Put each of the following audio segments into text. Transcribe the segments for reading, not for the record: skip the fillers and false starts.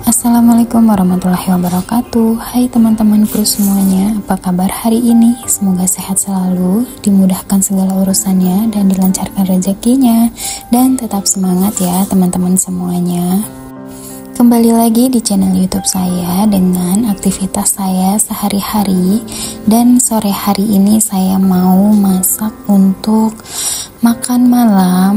Assalamualaikum warahmatullahi wabarakatuh. Hai teman-temanku semuanya, apa kabar hari ini? Semoga sehat selalu, dimudahkan segala urusannya, dan dilancarkan rezekinya. Dan tetap semangat ya teman-teman semuanya. Kembali lagi di channel YouTube saya dengan aktivitas saya sehari-hari. Dan sore hari ini saya mau masak untuk makan malam.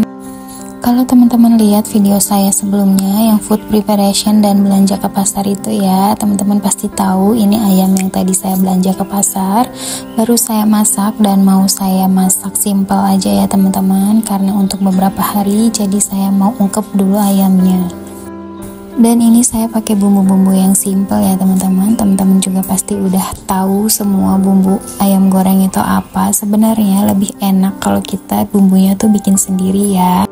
Kalau teman-teman lihat video saya sebelumnya yang food preparation dan belanja ke pasar itu ya, teman-teman pasti tahu ini ayam yang tadi saya belanja ke pasar baru saya masak, dan mau saya masak simple aja ya teman-teman, karena untuk beberapa hari jadi saya mau ungkep dulu ayamnya. Dan ini saya pakai bumbu-bumbu yang simple ya teman-teman. Teman-teman juga pasti udah tahu semua bumbu ayam goreng itu apa. Sebenarnya lebih enak kalau kita bumbunya tuh bikin sendiri ya.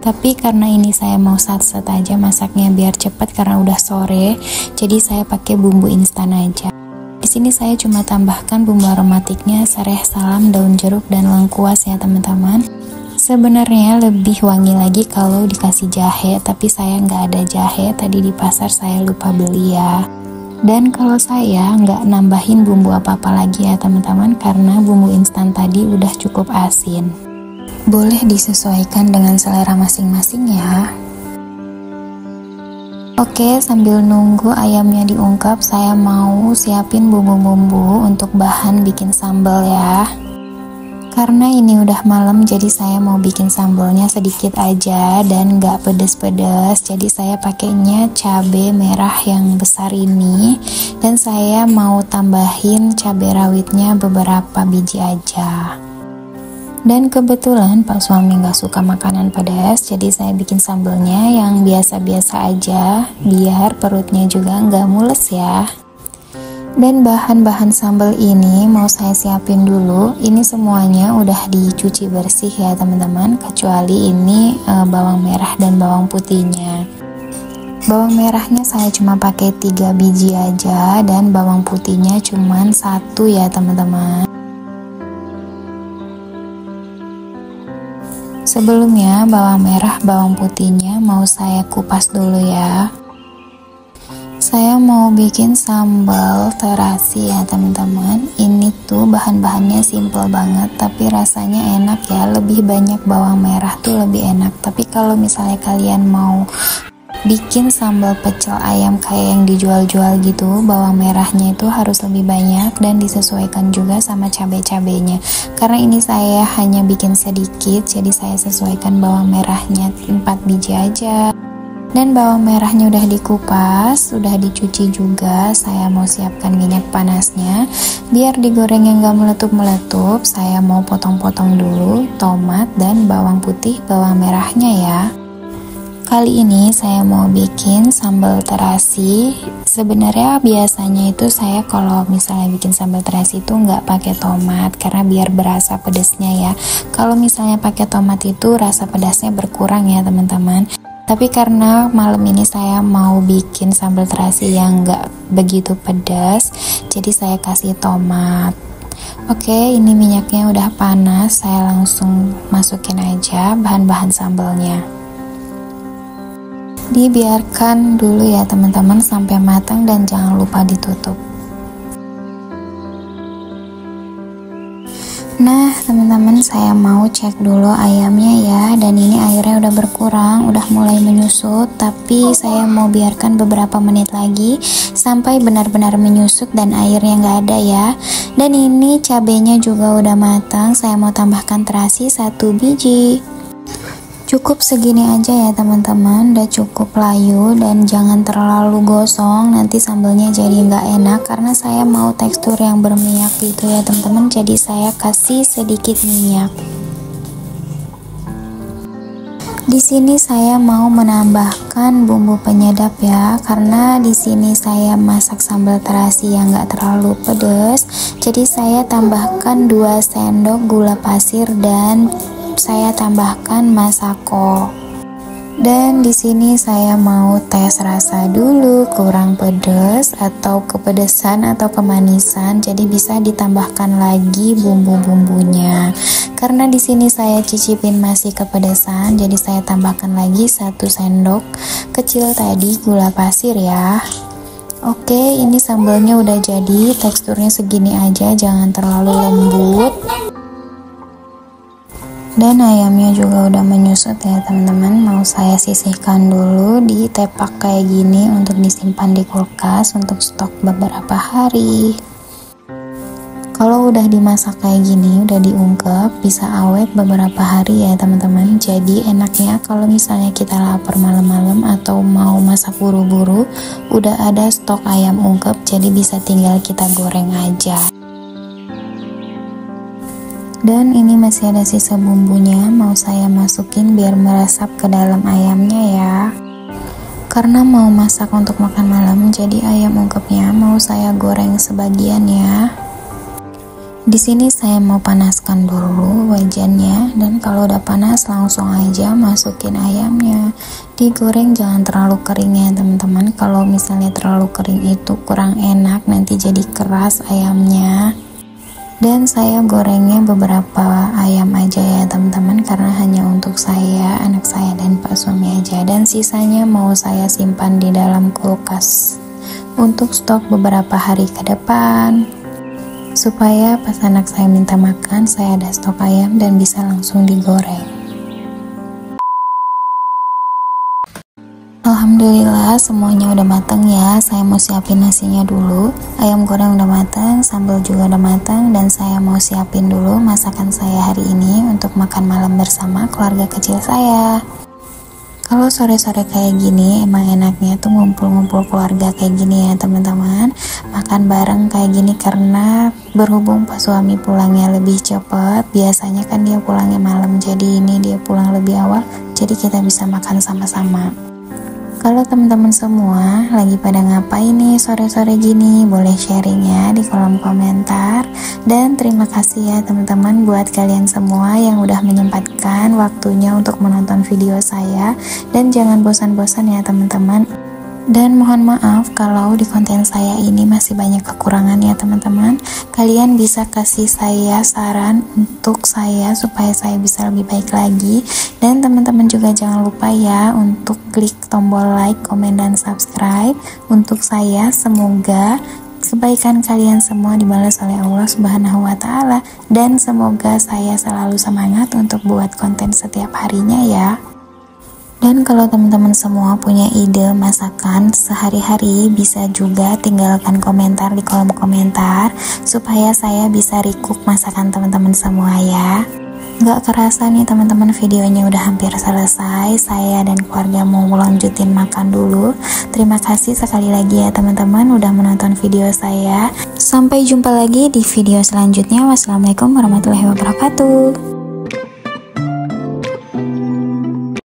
Tapi karena ini saya mau sat-sat aja masaknya biar cepat karena udah sore, jadi saya pakai bumbu instan aja. Di sini saya cuma tambahkan bumbu aromatiknya, sereh, salam, daun jeruk, dan lengkuas ya teman-teman. Sebenarnya lebih wangi lagi kalau dikasih jahe, tapi saya nggak ada jahe, tadi di pasar saya lupa beli ya. Dan kalau saya nggak nambahin bumbu apa-apa lagi ya teman-teman, karena bumbu instan tadi udah cukup asin. Boleh disesuaikan dengan selera masing-masing ya. Oke, sambil nunggu ayamnya diungkap, saya mau siapin bumbu-bumbu untuk bahan bikin sambal ya. Karena ini udah malam, jadi saya mau bikin sambalnya sedikit aja dan nggak pedes-pedes. Jadi saya pakainya cabai merah yang besar ini, dan saya mau tambahin cabai rawitnya beberapa biji aja. Dan kebetulan Pak suami nggak suka makanan pedas, jadi saya bikin sambelnya yang biasa-biasa aja, biar perutnya juga nggak mules ya. Dan bahan-bahan sambal ini mau saya siapin dulu. Ini semuanya udah dicuci bersih ya teman-teman, kecuali ini bawang merah dan bawang putihnya. Bawang merahnya saya cuma pakai 3 biji aja, dan bawang putihnya cuman 1 ya teman-teman. Sebelumnya bawang merah bawang putihnya mau saya kupas dulu ya. Saya mau bikin sambal terasi ya teman-teman. Ini tuh bahan-bahannya simple banget tapi rasanya enak ya. Lebih banyak bawang merah tuh lebih enak. Tapi kalau misalnya kalian mau bikin sambal pecel ayam kayak yang dijual-jual gitu, bawang merahnya itu harus lebih banyak dan disesuaikan juga sama cabai-cabainya. Karena ini saya hanya bikin sedikit, jadi saya sesuaikan bawang merahnya 4 biji aja. Dan bawang merahnya udah dikupas, udah dicuci juga. Saya mau siapkan minyak panasnya biar digoreng yang gak meletup-meletup. Saya mau potong-potong dulu tomat dan bawang putih bawang merahnya ya. Kali ini saya mau bikin sambal terasi. Sebenarnya biasanya itu saya kalau misalnya bikin sambal terasi itu nggak pakai tomat karena biar berasa pedasnya ya. Kalau misalnya pakai tomat itu rasa pedasnya berkurang ya teman-teman. Tapi karena malam ini saya mau bikin sambal terasi yang nggak begitu pedas, jadi saya kasih tomat. Oke, ini minyaknya udah panas, saya langsung masukin aja bahan-bahan sambalnya. Dibiarkan dulu ya teman-teman sampai matang dan jangan lupa ditutup. Nah teman-teman, saya mau cek dulu ayamnya ya, dan ini airnya udah berkurang, udah mulai menyusut, tapi saya mau biarkan beberapa menit lagi sampai benar-benar menyusut dan airnya nggak ada ya. Dan ini cabenya juga udah matang, saya mau tambahkan terasi 1 biji. Cukup segini aja ya teman-teman, udah cukup layu dan jangan terlalu gosong, nanti sambalnya jadi nggak enak karena saya mau tekstur yang berminyak gitu ya teman-teman, jadi saya kasih sedikit minyak. Di sini saya mau menambahkan bumbu penyedap ya, karena di sini saya masak sambal terasi yang nggak terlalu pedas, jadi saya tambahkan 2 sendok gula pasir dan saya tambahkan masako. Dan di sini saya mau tes rasa dulu kurang pedas atau kepedesan atau kemanisan, jadi bisa ditambahkan lagi bumbu-bumbunya. Karena di sini saya cicipin masih kepedesan, jadi saya tambahkan lagi 1 sendok kecil tadi gula pasir ya. Oke, ini sambalnya udah jadi, teksturnya segini aja, jangan terlalu lembut. Dan ayamnya juga udah menyusut ya teman-teman. Mau saya sisihkan dulu di tepak kayak gini untuk disimpan di kulkas untuk stok beberapa hari. Kalau udah dimasak kayak gini, udah diungkep, bisa awet beberapa hari ya teman-teman. Jadi enaknya kalau misalnya kita lapar malam-malam atau mau masak buru-buru, udah ada stok ayam ungkep, jadi bisa tinggal kita goreng aja. Dan ini masih ada sisa bumbunya, mau saya masukin biar meresap ke dalam ayamnya ya. Karena mau masak untuk makan malam, jadi ayam ungkepnya mau saya goreng sebagian ya. Di sini saya mau panaskan dulu wajannya, dan kalau udah panas langsung aja masukin ayamnya. Digoreng jangan terlalu kering ya teman-teman. Kalau misalnya terlalu kering itu kurang enak, nanti jadi keras ayamnya. Dan saya gorengnya beberapa ayam aja ya teman-teman, karena hanya untuk saya, anak saya, dan pak suami aja. Dan sisanya mau saya simpan di dalam kulkas untuk stok beberapa hari ke depan, supaya pas anak saya minta makan, saya ada stok ayam dan bisa langsung digoreng. Alhamdulillah semuanya udah matang ya. Saya mau siapin nasinya dulu. Ayam goreng udah matang, sambal juga udah matang, dan saya mau siapin dulu masakan saya hari ini untuk makan malam bersama keluarga kecil saya. Kalau sore-sore kayak gini emang enaknya tuh ngumpul-ngumpul keluarga kayak gini ya teman-teman. Makan bareng kayak gini karena berhubung pas suami pulangnya lebih cepat. Biasanya kan dia pulangnya malam, jadi ini dia pulang lebih awal, jadi kita bisa makan sama-sama. Kalau teman-teman semua lagi pada ngapain nih sore-sore gini, boleh sharing ya di kolom komentar. Dan terima kasih ya teman-teman buat kalian semua yang udah menyempatkan waktunya untuk menonton video saya. Dan jangan bosan-bosan ya teman-teman. Dan mohon maaf kalau di konten saya ini masih banyak kekurangan ya teman-teman. Kalian bisa kasih saya saran untuk saya supaya saya bisa lebih baik lagi. Dan teman-teman juga jangan lupa ya untuk klik tombol like, komen, dan subscribe untuk saya. Semoga kebaikan kalian semua dibalas oleh Allah Subhanahu wa Ta'ala, dan semoga saya selalu semangat untuk buat konten setiap harinya ya. Dan kalau teman-teman semua punya ide masakan sehari-hari, bisa juga tinggalkan komentar di kolom komentar supaya saya bisa recook masakan teman-teman semua ya. Gak kerasa nih teman-teman, videonya udah hampir selesai. Saya dan keluarga mau lanjutin makan dulu. Terima kasih sekali lagi ya teman-teman udah menonton video saya. Sampai jumpa lagi di video selanjutnya. Wassalamualaikum warahmatullahi wabarakatuh.